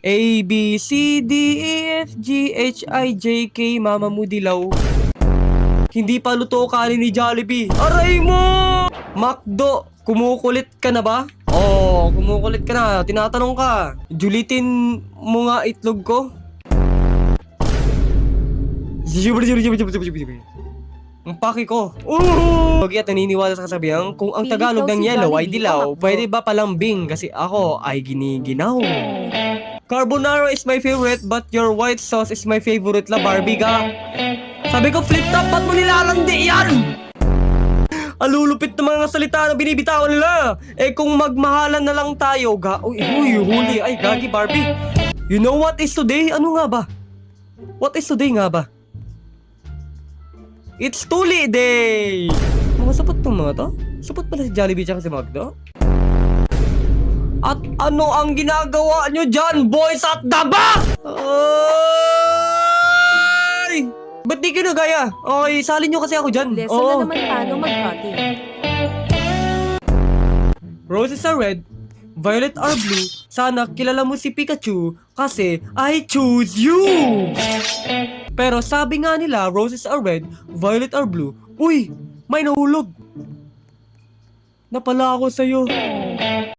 A, B, C, D, E, F, G, H, I, J, K, Mama mo dilaw. Hindi pa luto kanin ni Jollibee. Aray mo! Macdo, kumukulit ka na ba? Oo, kumukulit ka na. Tinatanong ka. Julitin mo nga itlog ko. Ang paki ko. Pogi at naniniwala sa kasabihan kung ang Pili Tagalog daw ng si yellow ay Jollibee dilaw, o Macdo. pwede ba palambing kasi ako ay giniginaw. Carbonara is my favorite but your white sauce is my favorite la Barbie ka. Sabi ko flip top, ba't mo nilalandi yan? Ang lulupit ng mga salita na binibitawan nila. Eh kung magmahalan na lang tayo, uy, huli, ay gagi Barbie. You know what is today? Ano nga ba? What is today nga ba? It's Tuli Day! Mga sapat tong mga to? Sapat pala si Jollibee tsaka si Macdo? At ano ang ginagawa nyo dyan, boys at the back? Ay! Ba't di kayo gaya? Okay, salin nyo kasi ako dyan. Lesson na naman paano mag-cutting. Roses are red, violet are blue. Sana kilala mo si Pikachu kasi I choose you! Pero sabi nga nila, roses are red, violet are blue. Uy! May nahulog! Napala ako sa'yo.